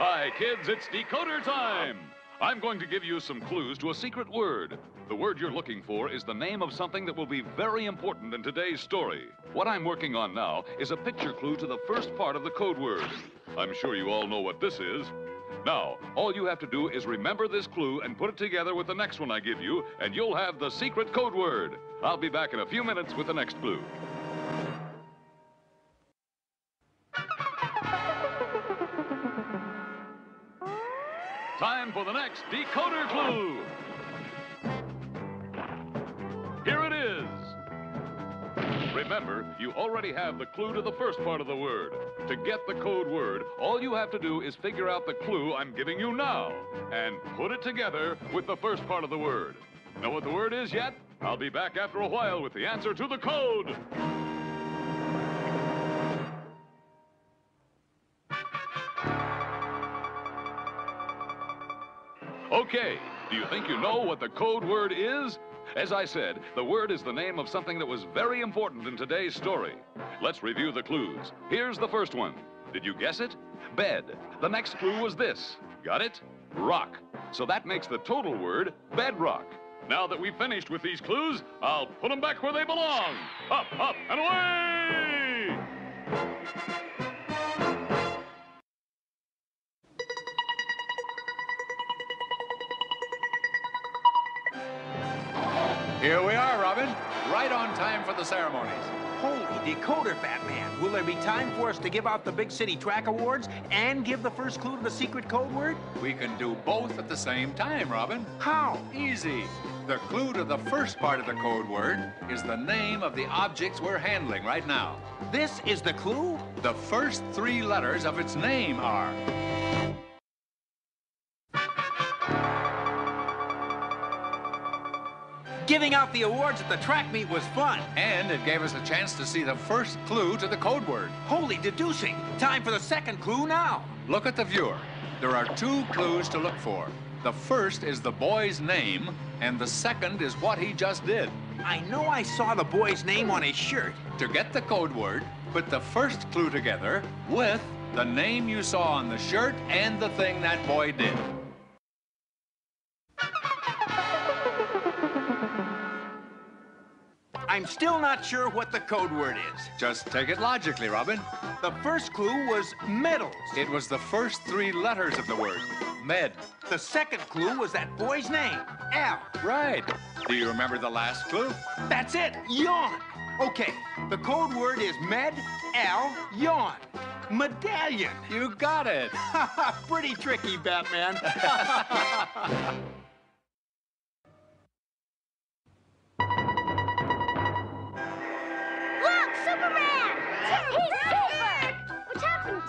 Hi, kids, it's Decoder time. I'm going to give you some clues to a secret word. The word you're looking for is the name of something that will be very important in today's story. What I'm working on now is a picture clue to the first part of the code word. I'm sure you all know what this is. Now, all you have to do is remember this clue and put it together with the next one I give you, and you'll have the secret code word. I'll be back in a few minutes with the next clue. Time for the next decoder clue. Here it is. Remember, you already have the clue to the first part of the word. To get the code word, all you have to do is figure out the clue I'm giving you now and put it together with the first part of the word. Know what the word is yet? I'll be back after a while with the answer to the code. Okay, do you think you know what the code word is? As I said, the word is the name of something that was very important in today's story. Let's review the clues. Here's the first one. Did you guess it? Bed. The next clue was this. Got it? Rock. So that makes the total word bedrock. Now that we've finished with these clues, I'll put them back where they belong. Up, up, and away! Here we are, Robin. Right on time for the ceremonies. Holy decoder, Batman. Will there be time for us to give out the Big City Track Awards and give the first clue to the secret code word? We can do both at the same time, Robin. How? Easy. The clue to the first part of the code word is the name of the objects we're handling right now. This is the clue? The first three letters of its name are... Giving out the awards at the track meet was fun. And it gave us a chance to see the first clue to the code word. Holy deducing. Time for the second clue now. Look at the viewer. There are two clues to look for. The first is the boy's name, and the second is what he just did. I know I saw the boy's name on his shirt. To get the code word, put the first clue together with the name you saw on the shirt and the thing that boy did. I'm still not sure what the code word is. Just take it logically, Robin. The first clue was medals. It was the first three letters of the word, med. The second clue was that boy's name, Al. Right. Do you remember the last clue? That's it, yawn. Okay, the code word is med, Al, yawn. Medallion. You got it. Pretty tricky, Batman.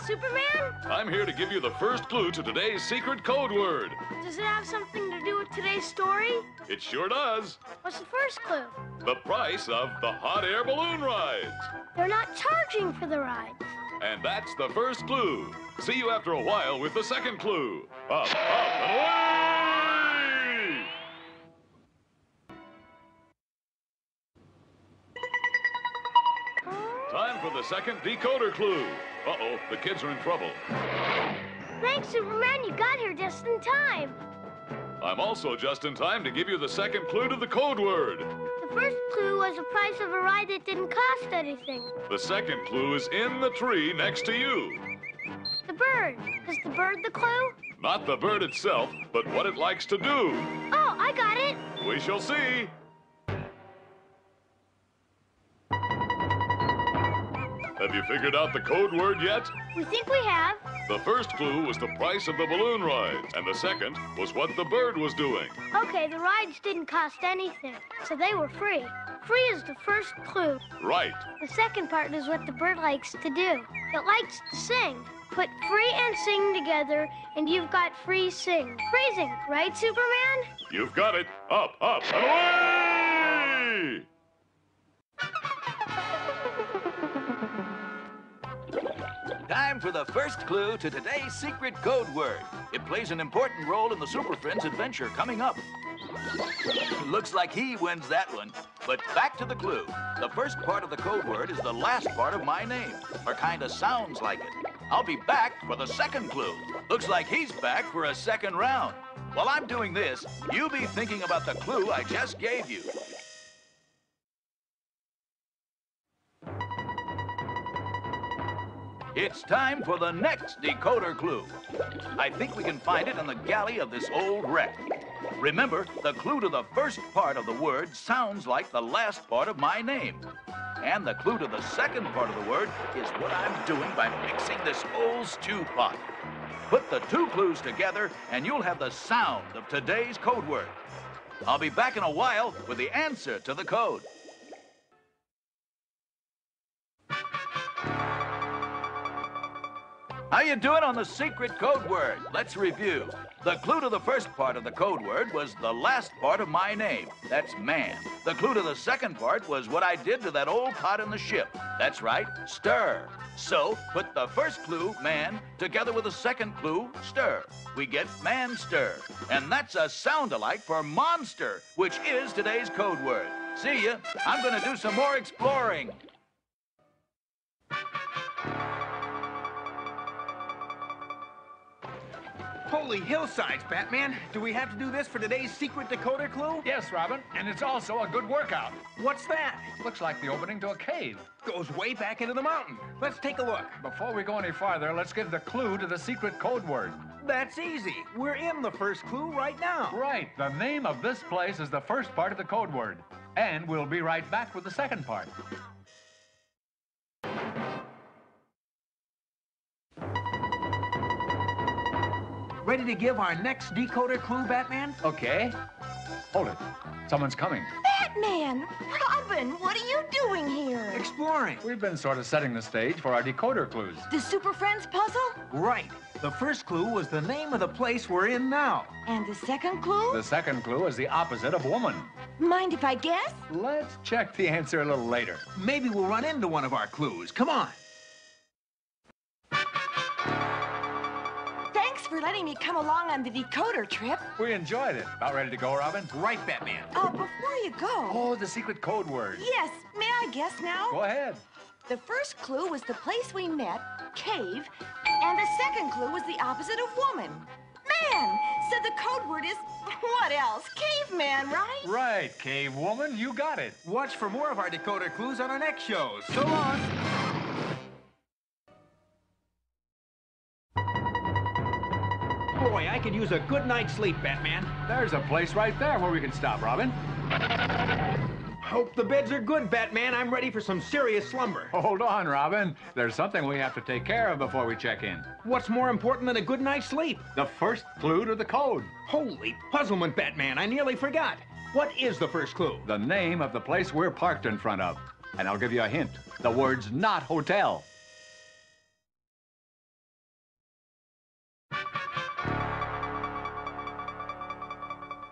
Superman? I'm here to give you the first clue to today's secret code word. Does it have something to do with today's story? It sure does. What's the first clue? The price of the hot air balloon rides. They're not charging for the rides. And that's the first clue. See you after a while with the second clue. Up, up, and away! Time for the second decoder clue. Uh-oh, the kids are in trouble. Thanks, Superman. You got here just in time. I'm also just in time to give you the second clue to the code word. The first clue was the price of a ride that didn't cost anything. The second clue is in the tree next to you. The bird. Is the bird the clue? Not the bird itself, but what it likes to do. Oh, I got it. We shall see. Have you figured out the code word yet? We think we have. The first clue was the price of the balloon rides, and the second was what the bird was doing. Okay, the rides didn't cost anything, so they were free. Free is the first clue. Right. The second part is what the bird likes to do. It likes to sing. Put free and sing together, and you've got free sing. Freezing, right, Superman? You've got it. Up, up, and away! Time for the first clue to today's secret code word. It plays an important role in the Superfriends adventure coming up. Looks like he wins that one. But back to the clue. The first part of the code word is the last part of my name, or kind of sounds like it. I'll be back for the second clue. Looks like he's back for a second round. While I'm doing this, you be thinking about the clue I just gave you. It's time for the next decoder clue. I think we can find it in the galley of this old wreck. Remember, the clue to the first part of the word sounds like the last part of my name. And the clue to the second part of the word is what I'm doing by mixing this old stew pot. Put the two clues together and you'll have the sound of today's code word. I'll be back in a while with the answer to the code. How you doing on the secret code word? Let's review. The clue to the first part of the code word was the last part of my name. That's man. The clue to the second part was what I did to that old pot in the ship. That's right, stir. So, put the first clue, man, together with the second clue, stir. We get man stir. And that's a sound-alike for monster, which is today's code word. See ya. I'm gonna do some more exploring. Holy hillsides, Batman. Do we have to do this for today's secret decoder clue? Yes, Robin, and it's also a good workout. What's that? Looks like the opening to a cave. Goes way back into the mountain. Let's take a look. Before we go any farther, let's give the clue to the secret code word. That's easy. We're in the first clue right now. Right. The name of this place is the first part of the code word. And we'll be right back with the second part. Ready to give our next decoder clue, Batman? Okay. Hold it. Someone's coming. Batman! Robin, what are you doing here? Exploring. We've been sort of setting the stage for our decoder clues. The Superfriends puzzle? Right. The first clue was the name of the place we're in now. And the second clue? The second clue is the opposite of woman. Mind if I guess? Let's check the answer a little later. Maybe we'll run into one of our clues. Come on. Thanks for letting me come along on the decoder trip. We enjoyed it. About ready to go, Robin? Right, Batman. Before you go... Oh, the secret code word. Yes, may I guess now? Go ahead. The first clue was the place we met, cave, and the second clue was the opposite of woman. Man! So the code word is, what else? Caveman, right? Right, cave woman, you got it. Watch for more of our decoder clues on our next shows. So long. Boy, I could use a good night's sleep, Batman. There's a place right there where we can stop, Robin. Hope the beds are good, Batman. I'm ready for some serious slumber. Hold on, Robin. There's something we have to take care of before we check in. What's more important than a good night's sleep? The first clue to the code. Holy puzzlement, Batman. I nearly forgot. What is the first clue? The name of the place we're parked in front of. And I'll give you a hint. The word's not hotel.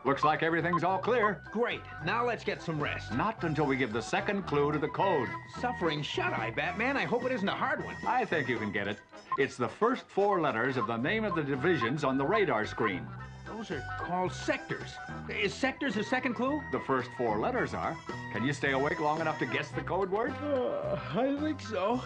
Looks like everything's all clear. Great. Now let's get some rest. Not until we give the second clue to the code. Suffering shut-eye, Batman. I hope it isn't a hard one. I think you can get it. It's the first four letters of the name of the divisions on the radar screen. Those are called sectors. Is sectors the second clue? The first four letters are. Can you stay awake long enough to guess the code word? I think so.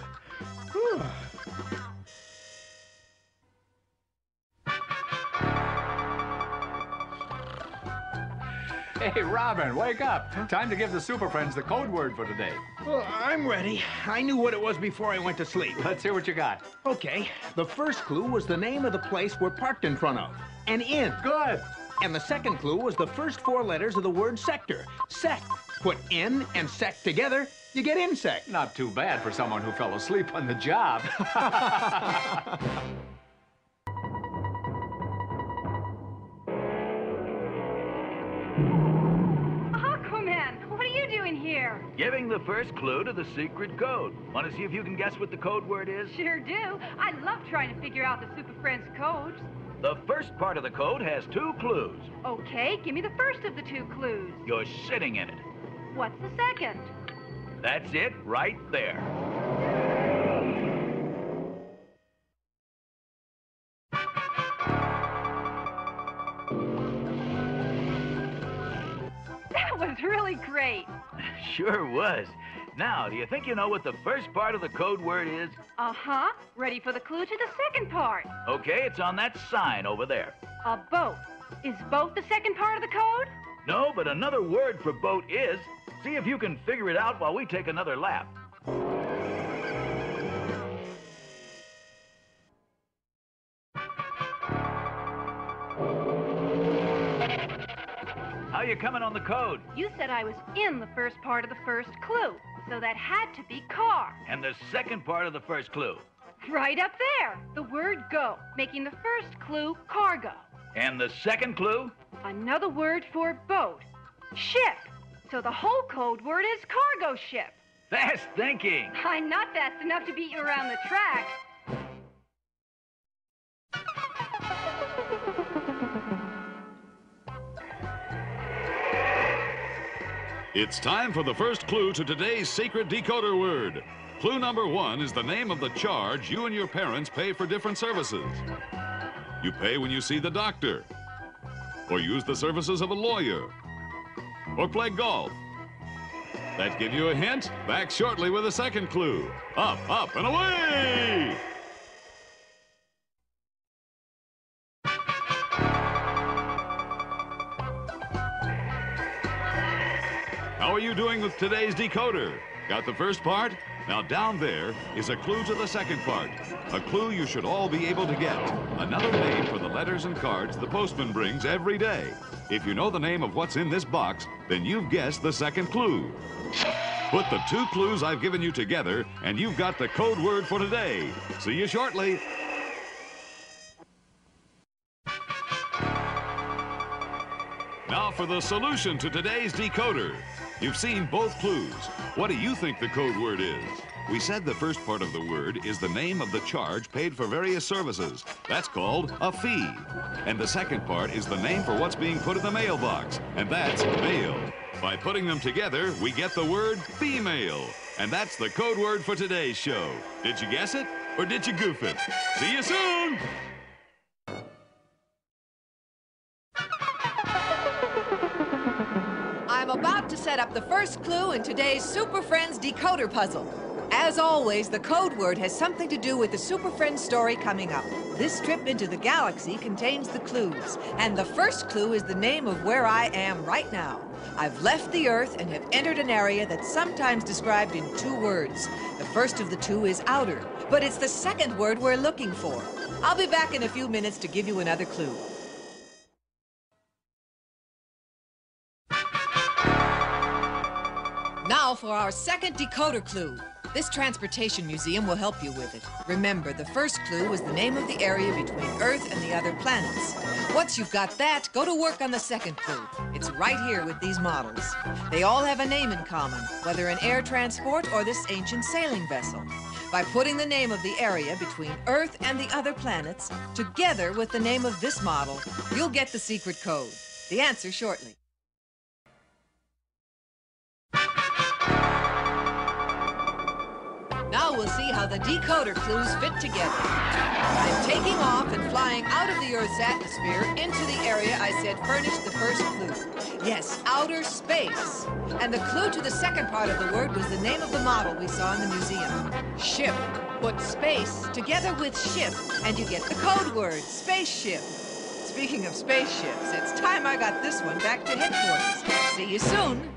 Hey, Robin, wake up. Time to give the Superfriends the code word for today. Well, I'm ready. I knew what it was before I went to sleep. Let's hear what you got. Okay. The first clue was the name of the place we're parked in front of. An inn. Good. And the second clue was the first four letters of the word sector. Sect. Put in and sect together, you get insect. Not too bad for someone who fell asleep on the job. Aquaman, what are you doing here? Giving the first clue to the secret code. Want to see if you can guess what the code word is? Sure do. I love trying to figure out the Super Friends codes. The first part of the code has two clues. Okay, give me the first of the two clues. You're sitting in it. What's the second? That's it right there. That was really great. Sure was. Now, do you think you know what the first part of the code word is? Uh-huh. Ready for the clue to the second part. Okay, it's on that sign over there. A boat. Is boat the second part of the code? No, but another word for boat is. See if you can figure it out while we take another lap. How you coming on the code? You said I was in the first part of the first clue, so that had to be car. And the second part of the first clue? Right up there, the word go, making the first clue cargo. And the second clue? Another word for boat, ship. So the whole code word is cargo ship. Fast thinking. I'm not fast enough to beat you around the track. It's time for the first clue to today's secret decoder word. Clue number 1 is the name of the charge you and your parents pay for different services. You pay when you see the doctor, or use the services of a lawyer, or play golf. That give you a hint? Back shortly with a second clue. Up, up, and away! How are you doing with today's decoder? Got the first part? Now down there is a clue to the second part. A clue you should all be able to get. Another name for the letters and cards the postman brings every day. If you know the name of what's in this box, then you've guessed the second clue. Put the 2 clues I've given you together, and you've got the code word for today. See you shortly. Now for the solution to today's decoder. You've seen both clues. What do you think the code word is? We said the first part of the word is the name of the charge paid for various services. That's called a fee. And the second part is the name for what's being put in the mailbox, and that's mail. By putting them together, we get the word female. And that's the code word for today's show. Did you guess it, or did you goof it? See you soon! I'm about to set up the first clue in today's Superfriends decoder puzzle. As always, the code word has something to do with the Superfriends story coming up. This trip into the galaxy contains the clues, and the first clue is the name of where I am right now. I've left the Earth and have entered an area that's sometimes described in 2 words. The first of the 2 is outer, but it's the second word we're looking for. I'll be back in a few minutes to give you another clue. Now for our second decoder clue. This transportation museum will help you with it. Remember, the first clue was the name of the area between Earth and the other planets. Once you've got that, go to work on the second clue. It's right here with these models. They all have a name in common, whether an air transport or this ancient sailing vessel. By putting the name of the area between Earth and the other planets, together with the name of this model, you'll get the secret code. The answer shortly. Now we'll see how the decoder clues fit together. I'm taking off and flying out of the Earth's atmosphere into the area I said furnished the first clue. Yes, outer space. And the clue to the second part of the word was the name of the model we saw in the museum. Ship. Put space together with ship, and you get the code word, spaceship. Speaking of spaceships, it's time I got this one back to headquarters. See you soon.